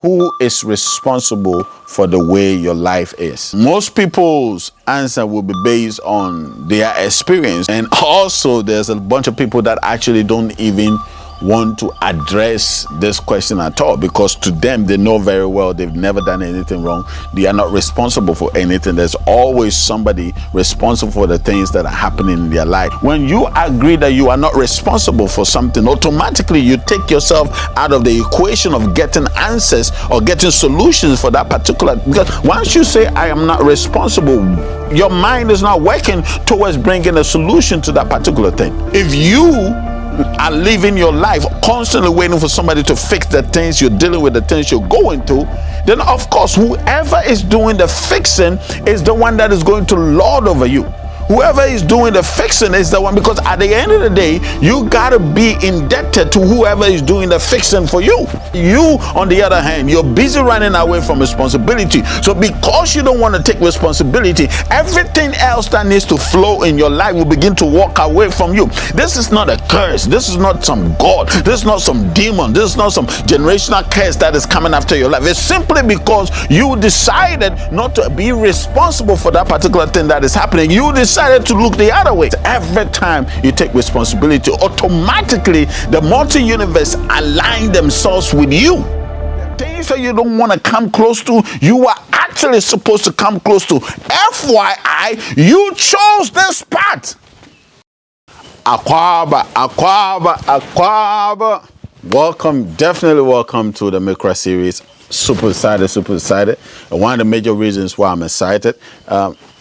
Who is responsible for the way your life is? Most people's answer will be based on their experience, and also there's a bunch of people that actually don't even want to address this question at all, because to them, they know very well they've never done anything wrong. They are not responsible for anything. There's always somebody responsible for the things that are happening in their life. When you agree that you are not responsible for something, automatically you take yourself out of the equation of getting answers or getting solutions for that particular. Because once you say I am not responsible, your mind is not working towards bringing a solution to that particular thing. If you are living your life constantly waiting for somebody to fix the things you're dealing with, the things you're going through, then of course whoever is doing the fixing is the one that is going to lord over you. Whoever is doing the fixing is the one, because at the end of the day, you gotta be indebted to whoever is doing the fixing for you. You, on the other hand, you're busy running away from responsibility. So because you don't want to take responsibility, everything else that needs to flow in your life will begin to walk away from you. This is not a curse. This is not some God. This is not some demon. This is not some generational curse that is coming after your life. It's simply because you decided not to be responsible for that particular thing that is happening. You decided to look the other way. Every time you take responsibility, automatically the multi-universe align themselves with you. Things that you don't want to come close to, you are actually supposed to come close to. FYI, you chose this path. Aquaba. Welcome, definitely welcome to the Mikra series. Super excited. And one of the major reasons why I'm excited,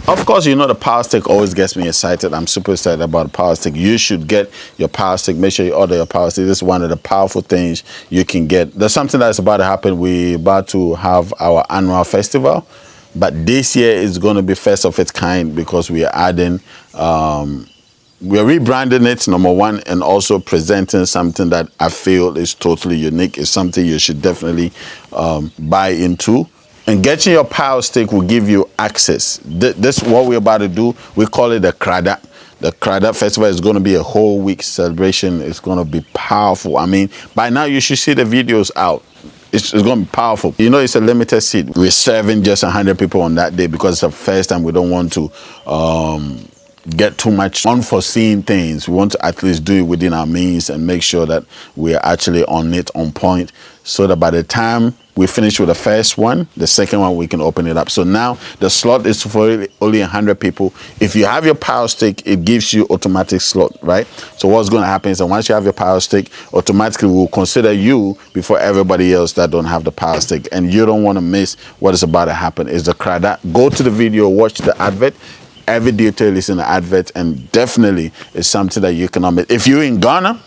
of course, you know the power stick always gets me excited. I'm super excited about the power stick. You should get your power stick. Make sure you order your power stick. This is one of the powerful things you can get. There's something that's about to happen. We're about to have our annual festival, but this year is going to be first of its kind because we are adding, we're rebranding it, number one, and also presenting something that I feel is totally unique. It's something you should definitely buy into. And getting your power stick will give you access. This is what we're about to do. We call it the Krada. The Krada Festival is going to be a whole week celebration. It's going to be powerful. I mean, by now you should see the videos out. It's going to be powerful. You know, it's a limited seat. We're serving just 100 people on that day because it's the first time. We don't want to get too much unforeseen things. We want to at least do it within our means and make sure that we are actually on it, on point, so that by the time we finish with the first one, the second one, we can open it up. So now the slot is for only 100 people. If you have your power stick, it gives you automatic slot, right? So what's going to happen is that once you have your power stick, automatically we'll consider you before everybody else that don't have the power stick. And you don't want to miss what is about to happen. Is the Krada. Go to the video, watch the advert. Every detail is in the advert, and definitely it's something that you cannot miss. If you're in Ghana,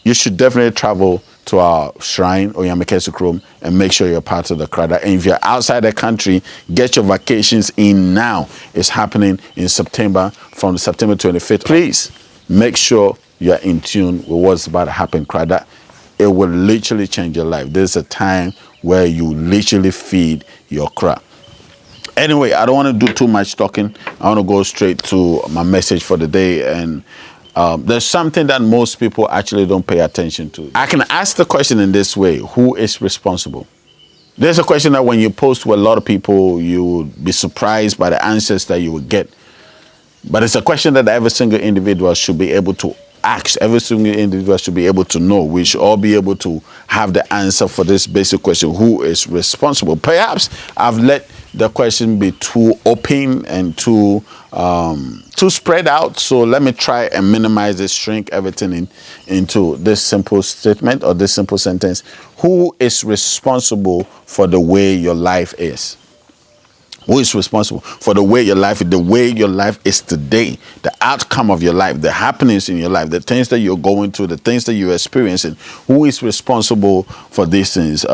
you should definitely travel to our shrine, Oyamekesi Krom, and make sure you're part of the Krada. And if you're outside the country, get your vacations in now. It's happening in September, from September 25th. Please make sure you're in tune with what's about to happen, Krada. It will literally change your life. There's a time where you literally feed your crap. Anyway, I don't want to do too much talking. I want to go straight to my message for the day. And there's something that most people actually don't pay attention to. I can ask the question in this way: who is responsible? There's a question that when you post to a lot of people, you would be surprised by the answers that you would get. But it's a question that every single individual should be able to ask. Every single individual should be able to know. We should all be able to have the answer for this basic question: who is responsible? Perhaps I've let the question be too open and too spread out. So let me try and minimize it, shrink everything into this simple statement or this simple sentence. Who is responsible for the way your life is? Who is responsible for the way your life is today, the outcome of your life, the happenings in your life, the things that you're going through, the things that you're experiencing? Who is responsible for these things?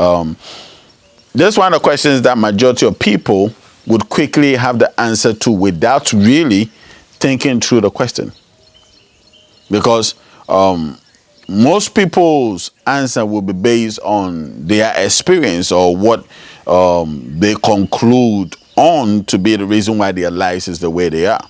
This is one of the questions that majority of people would quickly have the answer to without really thinking through the question. Because most people's answer will be based on their experience or what they conclude on to be the reason why their lives is the way they are.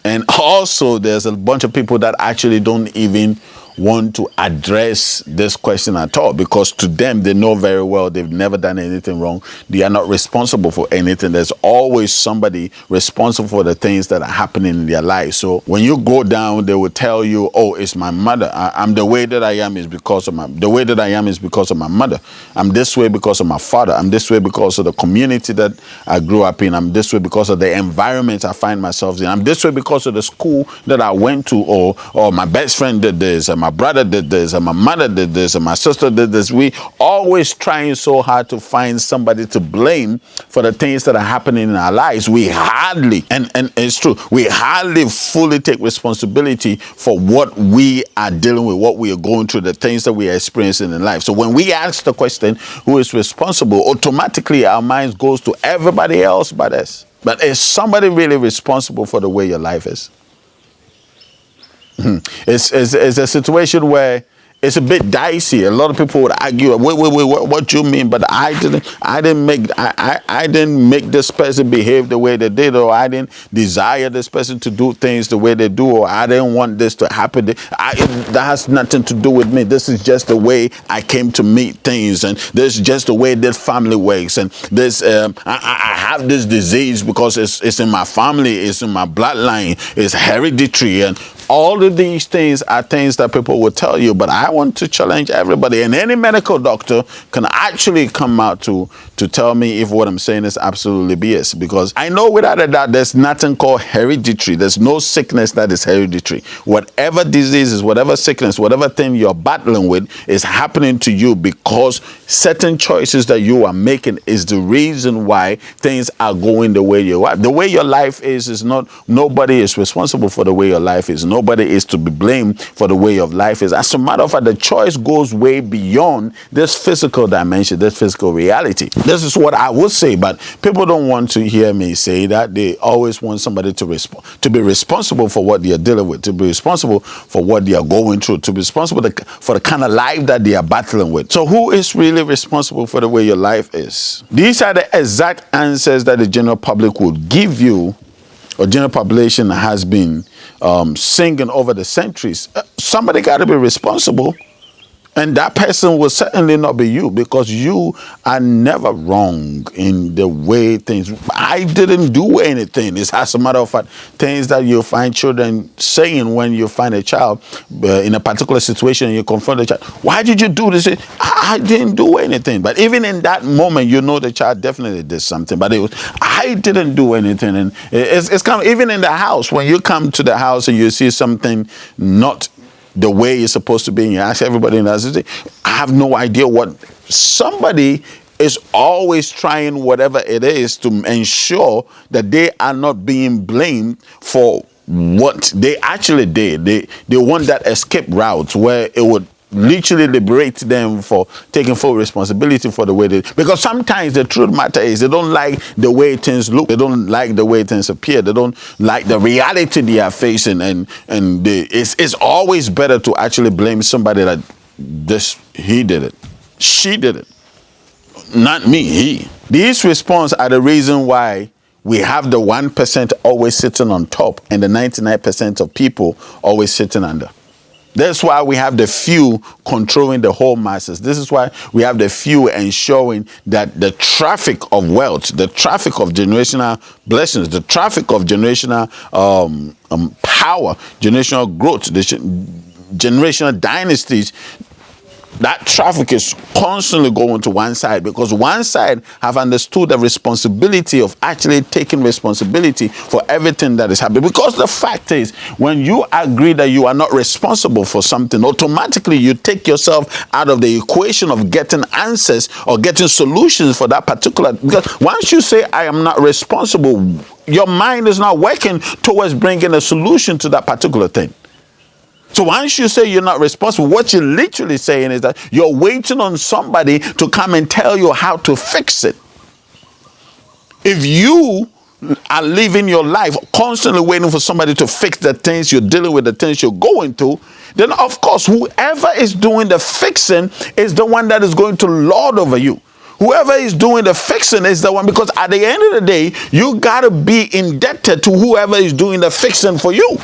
And also there's a bunch of people that actually don't even want to address this question at all, because to them, they know very well they've never done anything wrong. They are not responsible for anything. There's always somebody responsible for the things that are happening in their life. So when you go down, they will tell you, oh, it's my mother. I'm the way that I am is because of the way that I am is because of my mother. I'm this way because of my father. I'm this way because of the community that I grew up in. I'm this way because of the environment I find myself in. I'm this way because of the school that I went to, or my best friend did this, and my brother did this, and my mother did this, and my sister did this. We always trying so hard to find somebody to blame for the things that are happening in our lives. We hardly, and it's true, we hardly fully take responsibility for what we are dealing with, what we are going through, the things that we are experiencing in life. So when we ask the question, who is responsible, automatically our minds goes to everybody else but us. But is somebody really responsible for the way your life is? It's a situation where it's a bit dicey. A lot of people would argue, wait, what do you mean? But I didn't make this person behave the way they did, or I didn't desire this person to do things the way they do, or I didn't want this to happen. That has nothing to do with me. This is just the way I came to meet things, and this is just the way this family works. And this, I have this disease because it's in my family, it's in my bloodline, it's hereditary, and all of these things are things that people will tell you, but I want to challenge everybody. And any medical doctor can actually come out to tell me if what I'm saying is absolutely BS. Because I know without a doubt there's nothing called hereditary. There's no sickness that is hereditary. Whatever diseases, whatever sickness, whatever thing you're battling with is happening to you because certain choices that you are making is the reason why things are going the way you are. The way your life is not, nobody is responsible for the way your life is. Nobody is to be blamed for the way of life is. As a matter of fact, the choice goes way beyond this physical dimension, this physical reality. This is what I would say, but people don't want to hear me say that. They always want somebody to be responsible for what they are dealing with, to be responsible for what they are going through, to be responsible for the kind of life that they are battling with. So who is really responsible for the way your life is? These are the exact answers that the general public would give you, or general population has been singing over the centuries. Somebody got to be responsible, and that person will certainly not be you, because you are never wrong in the way things. I didn't do anything. It's, as a matter of fact, things that you find children saying when you find a child in a particular situation and you confront the child. Why did you do this? I didn't do anything. But even in that moment, you know the child definitely did something. But it was, I didn't do anything. And it's kind of, even in the house, when you come to the house and you see something not the way it's supposed to be, and you ask everybody in the house, I have no idea what. Somebody is always trying whatever it is to ensure that they are not being blamed for what they actually did. They want that escape route where it would literally liberate them for taking full responsibility for the way they, because sometimes the truth matter is they don't like the way things look, they don't like the way things appear, they don't like the reality they are facing, and it's always better to actually blame somebody that he did it, she did it, not me, he. These responses are the reason why we have the 1% always sitting on top and the 99% of people always sitting under. That's why we have the few controlling the whole masses. This is why we have the few ensuring that the traffic of wealth, the traffic of generational blessings, the traffic of generational power, generational growth, the generational dynasties, that traffic is constantly going to one side, because one side have understood the responsibility of actually taking responsibility for everything that is happening. Because the fact is, when you agree that you are not responsible for something, automatically you take yourself out of the equation of getting answers or getting solutions for that particular. Because once you say, I am not responsible, your mind is not working towards bringing a solution to that particular thing. So once you say you're not responsible, what you're literally saying is that you're waiting on somebody to come and tell you how to fix it. If you are living your life constantly waiting for somebody to fix the things you're dealing with, the things you're going through, then of course whoever is doing the fixing is the one that is going to lord over you. Whoever is doing the fixing is the one, because at the end of the day, you got to be indebted to whoever is doing the fixing for you.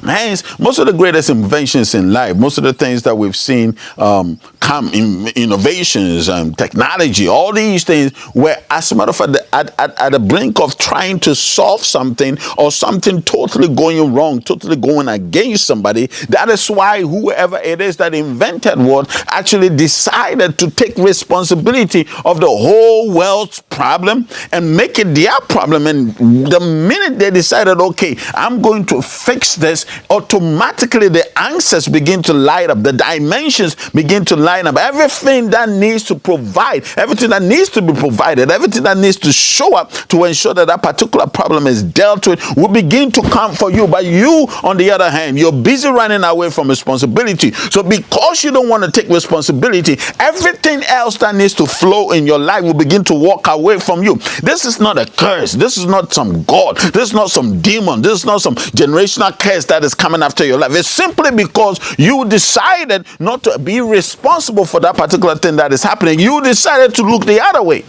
Hence, most of the greatest inventions in life, most of the things that we've seen come in innovations and technology, all these things were, as a matter of fact, at the brink of trying to solve something or something totally going wrong, totally going against somebody. That is why whoever it is that invented what actually decided to take responsibility of the whole world's problem and make it their problem. And the minute they decided, okay, I'm going to fix this, automatically the answers begin to light up, the dimensions begin to line up, everything that needs to provide, everything that needs to be provided, everything that needs to show up to ensure that that particular problem is dealt with will begin to come for you. But you, on the other hand, you're busy running away from responsibility. So because you don't want to take responsibility, everything else that needs to flow in your life will begin to walk away from you. This is not a curse. This is not some God. This is not some demon. This is not some generational curse that is coming after your life. It's simply because you decided not to be responsible for that particular thing that is happening. You decided to look the other way.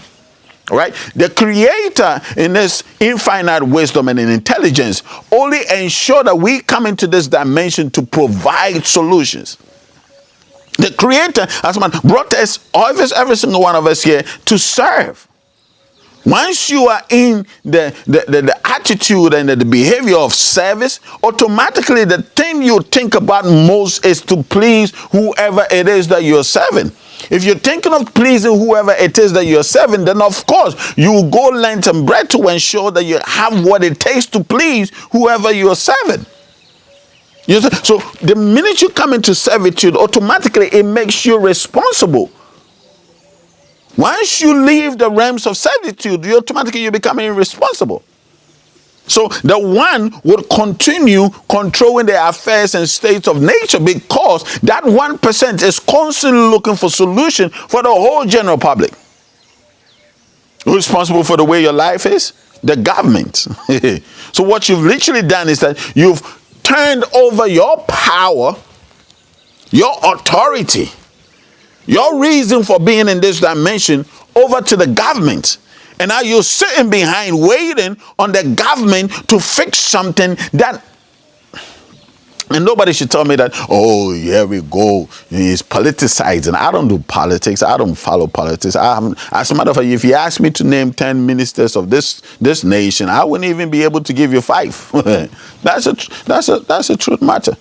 Right? The Creator, in His infinite wisdom and in intelligence, only ensure that we come into this dimension to provide solutions. The Creator, as man, brought us, every single one of us here, to serve. Once you are in the attitude and the behavior of service, automatically the thing you think about most is to please whoever it is that you're serving. If you're thinking of pleasing whoever it is that you're serving, then of course you will go length and breadth to ensure that you have what it takes to please whoever you're serving. So the minute you come into servitude, automatically it makes you responsible. Once you leave the realms of servitude, you automatically become irresponsible. So the one would continue controlling the affairs and states of nature because that 1% is constantly looking for solution for the whole general public. Who's responsible for the way your life is? The government. So what you've literally done is that you've turned over your power, your authority, your reason for being in this dimension over to the government. And now you're sitting behind waiting on the government to fix something that, and nobody should tell me that, oh, here we go, it's politicized. And I don't do politics. I don't follow politics. I haven't, as a matter of fact, if you ask me to name 10 ministers of this nation, I wouldn't even be able to give you 5. That's a truth matter.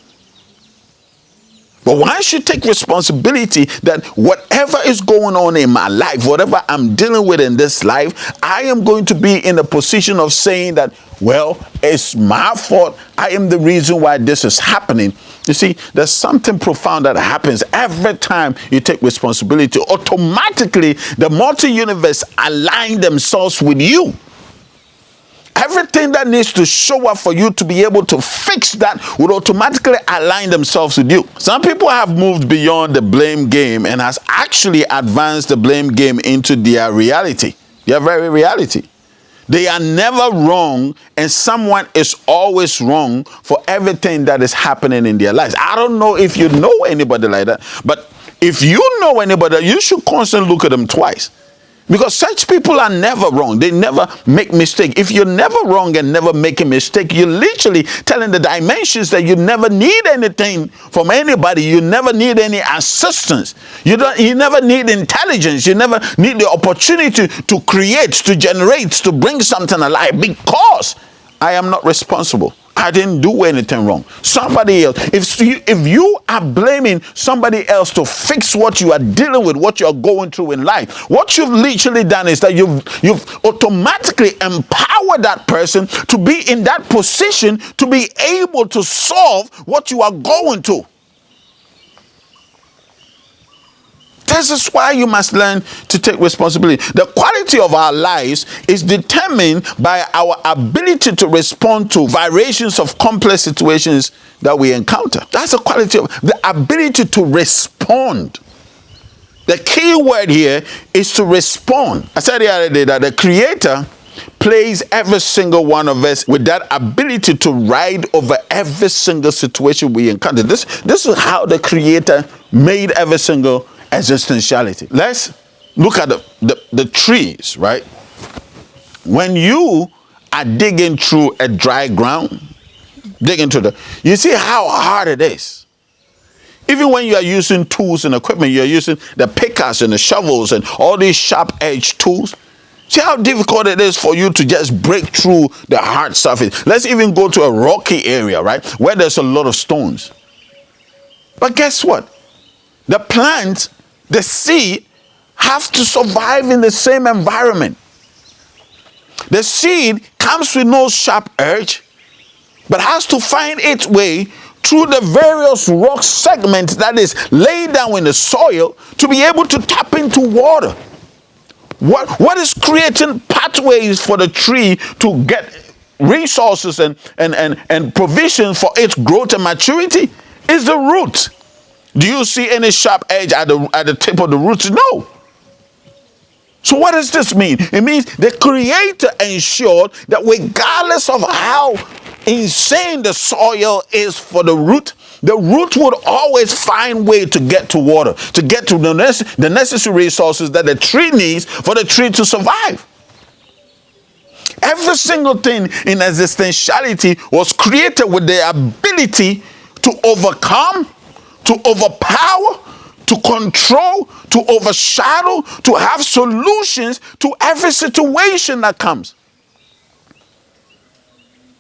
But once you take responsibility that whatever is going on in my life, whatever I'm dealing with in this life, I am going to be in a position of saying that, well, it's my fault. I am the reason why this is happening. You see, there's something profound that happens every time you take responsibility. Automatically, the multi-universe align themselves with you. Everything that needs to show up for you to be able to fix that would automatically align themselves with you. Some people have moved beyond the blame game and has actually advanced the blame game into their reality, their very reality. They are never wrong, and someone is always wrong for everything that is happening in their lives. I don't know if you know anybody like that, but if you know anybody, you should constantly look at them twice. Because such people are never wrong. They never make mistake. If you're never wrong and never make a mistake, you're literally telling the dimensions that you never need anything from anybody. You never need any assistance. You never need intelligence. You never need the opportunity to create, to generate, to bring something alive, because I am not responsible. I didn't do anything wrong. Somebody else. If you are blaming somebody else to fix what you are dealing with, what you are going through in life, what you've literally done is that you've automatically empowered that person to be in that position to be able to solve what you are going through. This is why you must learn to take responsibility. The quality of our lives is determined by our ability to respond to variations of complex situations that we encounter. That's the quality of the ability to respond. The key word here is to respond. I said the other day that the Creator plays every single one of us with that ability to ride over every single situation we encounter. This is how the Creator made every single existentiality. Let's look at the trees, right? When you are digging through a dry ground, Dig into the, you see how hard it is. Even when you are using tools and equipment, you're using the pickers and the shovels and all these sharp edge tools. See how difficult it is for you to just break through the hard surface. Let's even go to a rocky area, right, where there's a lot of stones. But guess what? The plant, the seed, have to survive in the same environment. The seed comes with no sharp edge, but has to find its way through the various rock segments that is laid down in the soil to be able to tap into water. What is creating pathways for the tree to get resources and provision for its growth and maturity is the root. Do you see any sharp edge at the tip of the roots? No. So what does this mean? It means the Creator ensured that regardless of how insane the soil is for the root would always find way to get to water, to get to the necessary resources that the tree needs for the tree to survive. Every single thing in existentiality was created with the ability to overcome, to overpower, to control, to overshadow, to have solutions to every situation that comes.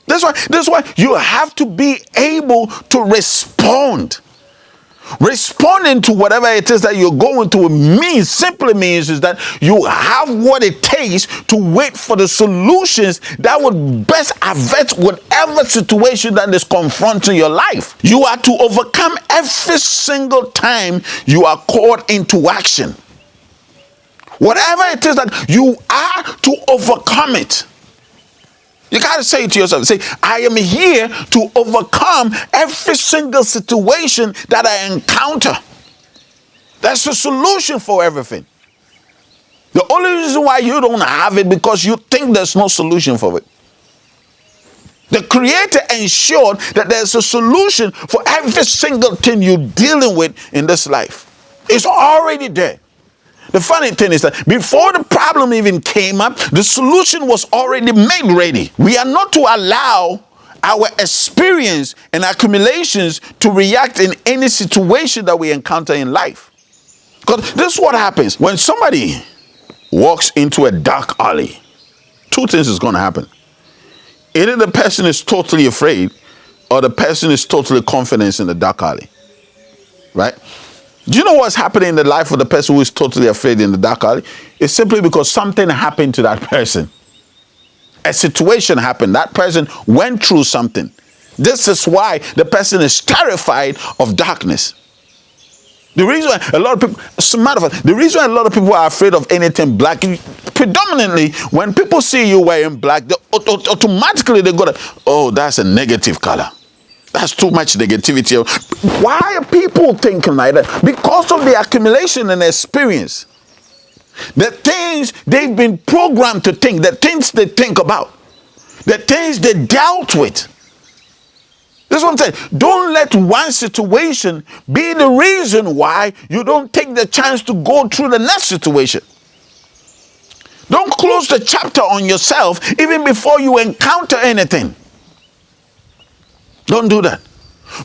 That's why you have to be able to respond. Responding to whatever it is that you're going through simply means is that you have what it takes to wait for the solutions that would best avert whatever situation that is confronting your life. You are to overcome every single time you are called into action. Whatever it is that you are to overcome it. You got to say it to yourself, say, I am here to overcome every single situation that I encounter. That's the solution for everything. The only reason why you don't have it because you think there's no solution for it. The Creator ensured that there's a solution for every single thing you're dealing with in this life. It's already there. The funny thing is that before the problem even came up, the solution was already made ready. We are not to allow our experience and accumulations to react in any situation that we encounter in life. Because this is what happens. When somebody walks into a dark alley, two things is going to happen. Either the person is totally afraid or the person is totally confident in the dark alley. Right? Do you know what's happening in the life of the person who is totally afraid in the dark alley? It's simply because something happened to that person. A situation happened. That person went through something. This is why the person is terrified of darkness. The reason why a lot of people, as a matter of fact, the reason why a lot of people are afraid of anything black, predominantly when people see you wearing black, automatically they go, oh, that's a negative color. That's too much negativity. Why are people thinking like that? Because of the accumulation and experience. The things they've been programmed to think, the things they think about, the things they dealt with. This is what I'm saying. Don't let one situation be the reason why you don't take the chance to go through the next situation. Don't close the chapter on yourself even before you encounter anything. Don't do that.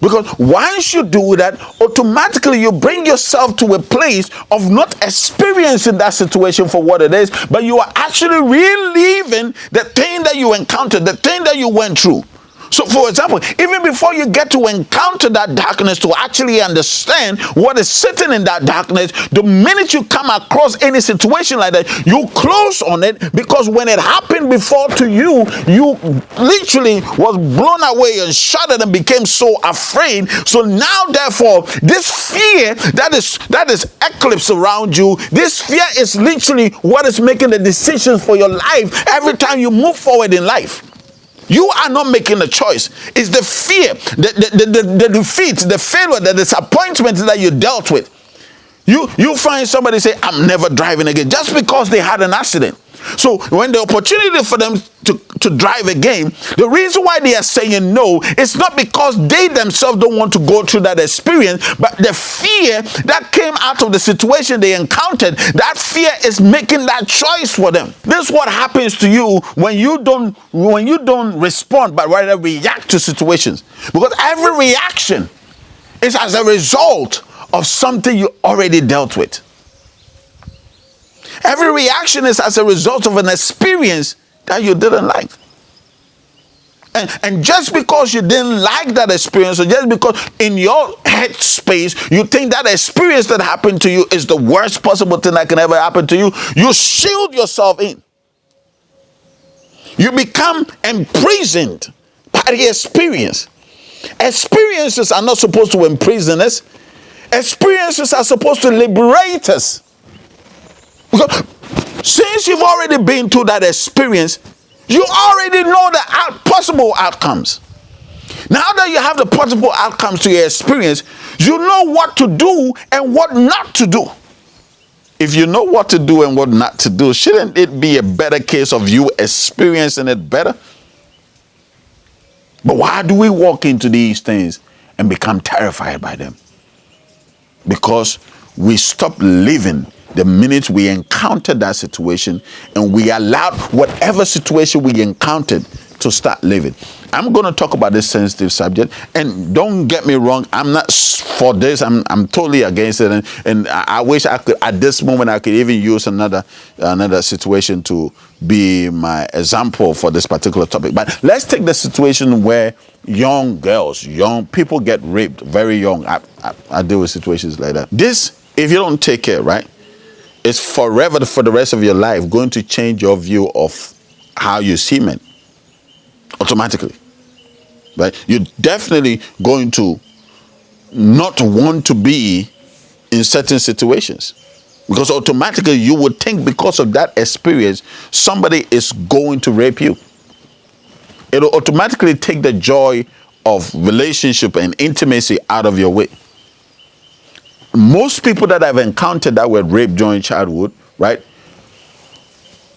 Because once you do that, automatically you bring yourself to a place of not experiencing that situation for what it is, but you are actually reliving the thing that you encountered, the thing that you went through. So, for example, even before you get to encounter that darkness, to actually understand what is sitting in that darkness, the minute you come across any situation like that, you close on it, because when it happened before to you, you literally was blown away and shuddered and became so afraid. So now, therefore, this fear that is eclipse around you, this fear is literally what is making the decisions for your life every time you move forward in life. You are not making a choice. It's the fear, the defeat, the failure, the disappointment that you dealt with. You find somebody say, I'm never driving again, just because they had an accident. So when the opportunity for them to drive again, the reason why they are saying no is not because they themselves don't want to go through that experience, but the fear that came out of the situation they encountered, that fear is making that choice for them. This is what happens to you when you don't respond, but rather react to situations. Because every reaction is as a result of something you already dealt with. Every reaction is as a result of an experience that you didn't like. And just because you didn't like that experience, or just because in your head space you think that experience that happened to you is the worst possible thing that can ever happen to you, you shield yourself in. You become imprisoned by the experience. Experiences are not supposed to imprison us. Experiences are supposed to liberate us. Because since you've already been through that experience, you already know the possible outcomes. Now that you have the possible outcomes to your experience, you know what to do and what not to do. If you know what to do and what not to do, shouldn't it be a better case of you experiencing it better? But why do we walk into these things and become terrified by them? Because we stop living the minute we encountered that situation, and we allowed whatever situation we encountered to start living. I'm going to talk about this sensitive subject, and don't get me wrong, I'm not for this. I'm totally against it, and I wish I could, at this moment, I could even use another situation to be my example for this particular topic. But let's take the situation where young girls, young people get raped very young. I deal with situations like that. This, if you don't take care, right, it's forever, for the rest of your life, going to change your view of how you see men. Automatically. Right? You're definitely going to not want to be in certain situations. Because automatically you would think, because of that experience, somebody is going to rape you. It'll automatically take the joy of relationship and intimacy out of your way. Most people that I've encountered that were raped during childhood, right,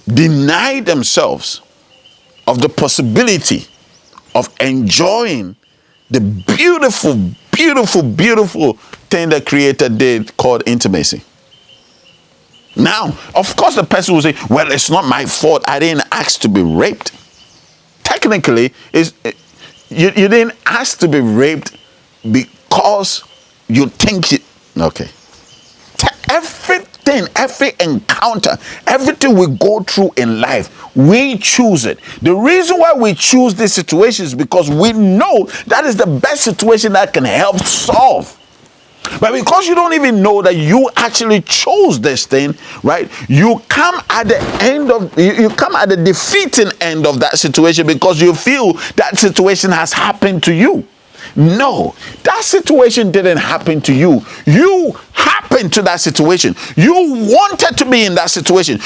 deny themselves of the possibility of enjoying the beautiful, beautiful, beautiful thing that Creator did called intimacy. Now, of course, the person will say, well, it's not my fault. I didn't ask to be raped. Technically, you didn't ask to be raped because you think it. Okay. Everything, every encounter, everything we go through in life, we choose it. The reason why we choose this situation is because we know that is the best situation that can help solve. But because you don't even know that you actually chose this thing, right? You come at the end of, you come at the defeating end of that situation because you feel that situation has happened to you. No, that situation didn't happen to you. You happened to that situation. You wanted to be in that situation.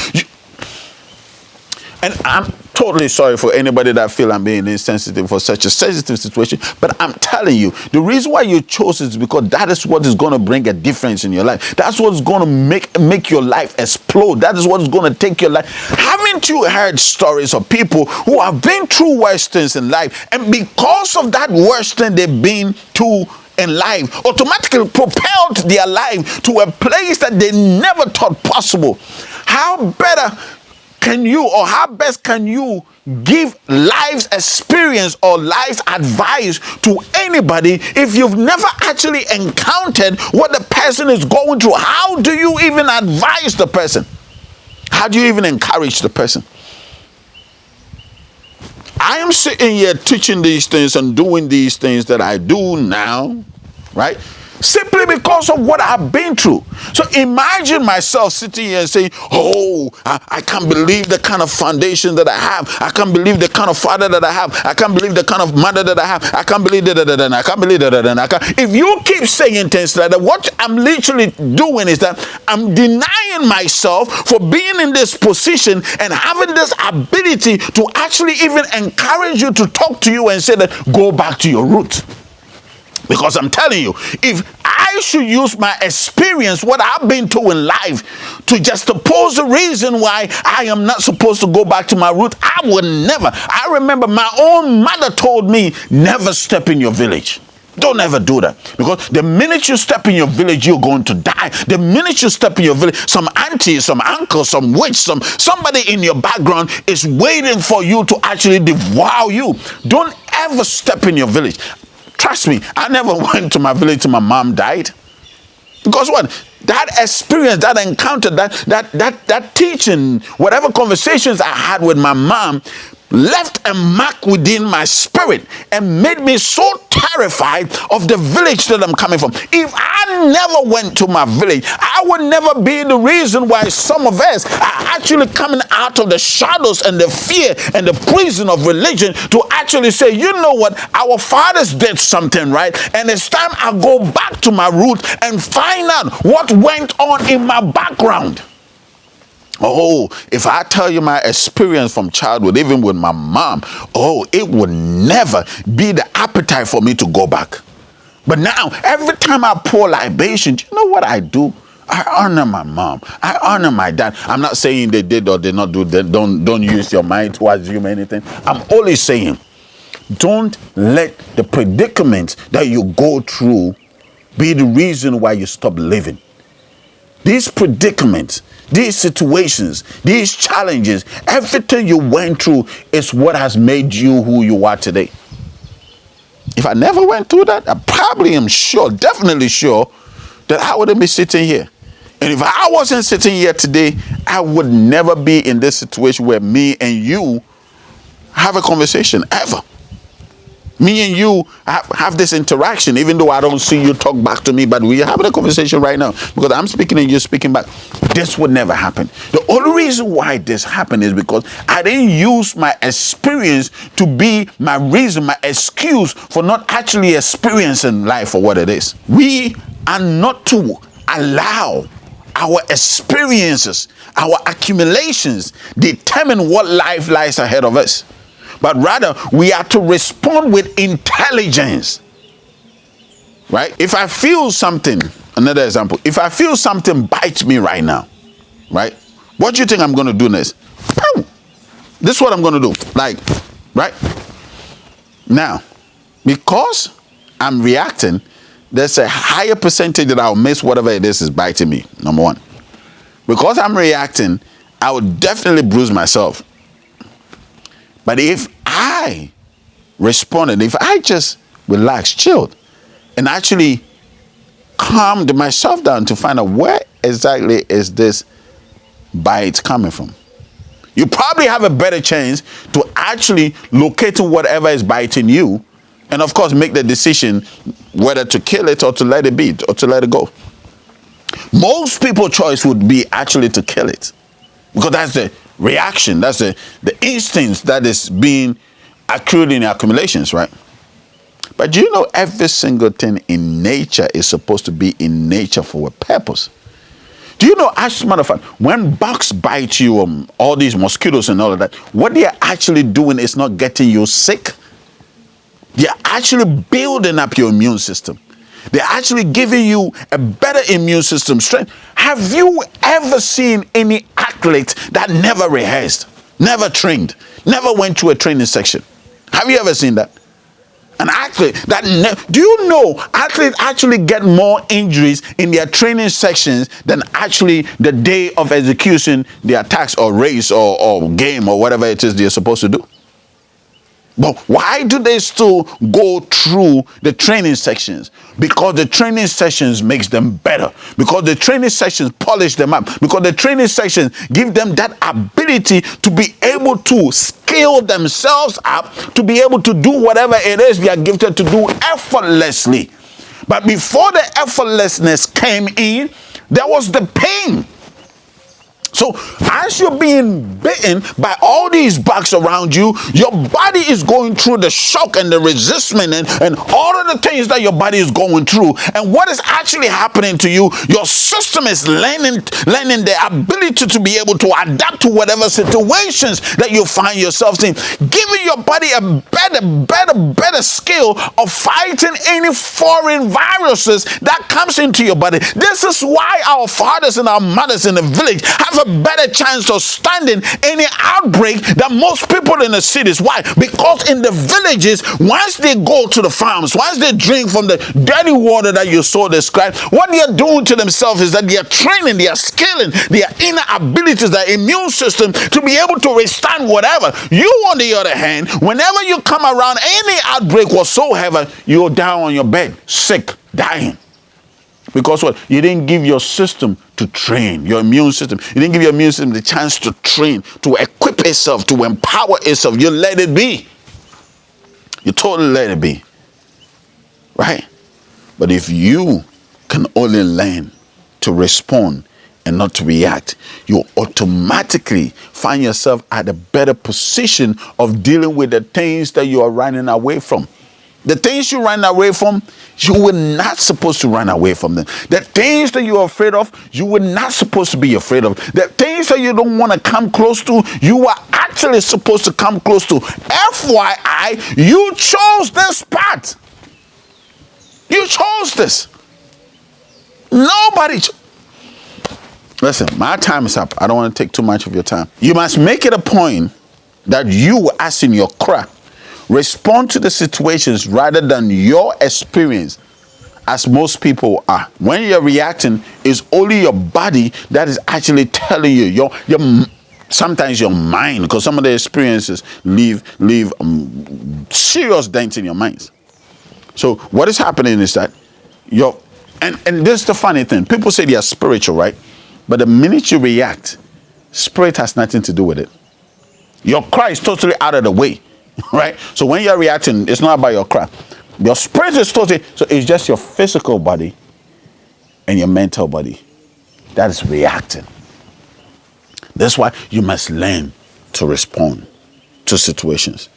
And I'm totally sorry for anybody that feel I'm being insensitive for such a sensitive situation. But I'm telling you, the reason why you chose it is because that is what is going to bring a difference in your life. That's what's going to make your life explode. That is what is going to take your life. Haven't you heard stories of people who have been through worse things in life, and because of that worst thing they've been through in life, automatically propelled their life to a place that they never thought possible? How better can you, or how best can you give life's experience or life's advice to anybody if you've never actually encountered what the person is going through? How do you even advise the person? How do you even encourage the person? I am sitting here teaching these things and doing these things that I do now, right? Simply because of what I've been through. So imagine myself sitting here and saying, oh, I can't believe the kind of foundation that I have. I can't believe the kind of father that I have. I can't believe the kind of mother that I have. I can't believe that. I can't believe that. If you keep saying things like that, what I'm literally doing is that I'm denying myself for being in this position and having this ability to actually even encourage you, to talk to you and say that go back to your roots. Because I'm telling you, if I should use my experience, what I've been through in life, to just oppose the reason why I am not supposed to go back to my root, I would never. I remember my own mother told me, never step in your village. Don't ever do that. Because the minute you step in your village, you're going to die. The minute you step in your village, some auntie, some uncle, some witch, somebody in your background is waiting for you to actually devour you. Don't ever step in your village. Trust me, I never went to my village till my mom died. Because what? That experience, that encounter, that teaching, whatever conversations I had with my mom left a mark within my spirit and made me so terrified of the village that I'm coming from. If I never went to my village, I would never be the reason why some of us are actually coming out of the shadows and the fear and the prison of religion to actually say, you know what, our fathers did something right, and it's time I go back to my root and find out what went on in my background. Oh, if I tell you my experience from childhood, even with my mom, it would never be the appetite for me to go back. But now, every time I pour libation, do you know what I do? I honor my mom. I honor my dad. I'm not saying they did or did not do that. Don't use your mind to assume anything. I'm only saying, don't let the predicament that you go through be the reason why you stop living. These predicaments, these situations, these challenges, everything you went through is what has made you who you are today. If I never went through that, I probably am sure, definitely sure, that I wouldn't be sitting here. And if I wasn't sitting here today, I would never be in this situation where me and you have a conversation ever. Me and you have this interaction, even though I don't see you talk back to me, but we're having a conversation right now because I'm speaking and you're speaking back. This would never happen. The only reason why this happened is because I didn't use my experience to be my reason, my excuse for not actually experiencing life for what it is. We are not to allow our experiences, our accumulations determine what life lies ahead of us. But rather, we are to respond with intelligence. Right? If I feel something, another example, if I feel something bites me right now, right? What do you think I'm going to do next? This is what I'm going to do. Like, right? Now, because I'm reacting, there's a higher percentage that I'll miss whatever it is biting me, number one. Because I'm reacting, I will definitely bruise myself. But if I responded, if I just relaxed, chilled, and actually calmed myself down to find out where exactly is this bite coming from, you probably have a better chance to actually locate whatever is biting you, and of course make the decision whether to kill it or to let it be or to let it go. Most people's choice would be actually to kill it, because that's the reaction, that's the instincts that is being accrued in accumulations, right? But do you know every single thing in nature is supposed to be in nature for a purpose? Do you know, as a matter of fact, when bugs bite you, all these mosquitoes and all of that, what they are actually doing is not getting you sick. They are actually building up your immune system. They're actually giving you a better immune system strength. Have you ever seen any athlete that never rehearsed, never trained, never went to a training section? Have you ever seen that? An athlete that do you know athletes actually get more injuries in their training sections than actually the day of execution, their task or race or game or whatever it is they're supposed to do? But why do they still go through the training sections? Because the training sessions makes them better. Because the training sessions polish them up. Because the training sessions give them that ability to be able to scale themselves up, to be able to do whatever it is they are gifted to do effortlessly. But before the effortlessness came in, there was the pain. So as you're being bitten by all these bugs around you, your body is going through the shock and the resistance and all of the things that your body is going through. And what is actually happening to you, your system is learning the ability to be able to adapt to whatever situations that you find yourself in, giving your body a better skill of fighting any foreign viruses that comes into your body. This is why our fathers and our mothers in the village have a better chance of standing any outbreak than most people in the cities. Why? Because in the villages, once they go to the farms, once they drink from the dirty water that you saw described, what they are doing to themselves is that they are training, they are scaling their inner abilities, their immune system to be able to withstand whatever. You, on the other hand, whenever you come around any outbreak whatsoever, you're down on your bed, sick, dying. Because what? You didn't give your system to train, your immune system. You didn't give your immune system the chance to train, to equip itself, to empower itself. You let it be. You totally let it be. Right? But if you can only learn to respond and not to react, you automatically find yourself at a better position of dealing with the things that you are running away from. The things you run away from, you were not supposed to run away from them. The things that you are afraid of, you were not supposed to be afraid of. The things that you don't want to come close to, you are actually supposed to come close to. FYI, you chose this path. You chose this. Nobody. Listen, my time is up. I don't want to take too much of your time. You must make it a point that you, as in your craft, respond to the situations rather than your experience, as most people are. When you're reacting, it's only your body that is actually telling you. Your sometimes your mind, because some of the experiences leave serious dents in your minds. So what is happening is that and this is the funny thing. People say they are spiritual, right? But the minute you react, spirit has nothing to do with it. Your cry is totally out of the way. Right? So when you're reacting, it's not about your cry. Your spirit is totally, so it's just your physical body and your mental body that is reacting. That's why you must learn to respond to situations.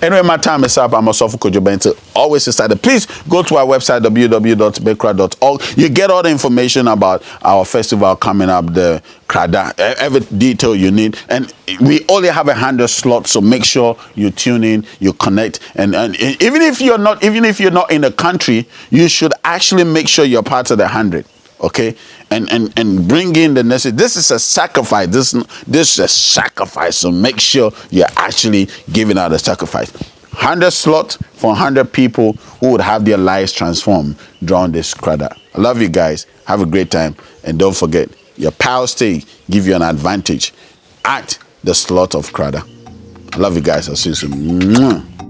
Anyway, my time is up. I'm Osofo Kojo Bento. Always excited. Please go to our website, www.bekra.org. You get all the information about our festival coming up, the Krada, every detail you need. And we only have 100 slots, so make sure you tune in, you connect. And even if you're not in the country, you should actually make sure you're part of the 100. Okay, and bring in the necessary. This is a sacrifice. This is a sacrifice. So make sure you're actually giving out a sacrifice. 100 slots for 100 people who would have their lives transformed during this Krada. I love you guys. Have a great time, and don't forget your power stay give you an advantage at the slot of Krada. I love you guys. I'll see you soon. Mwah.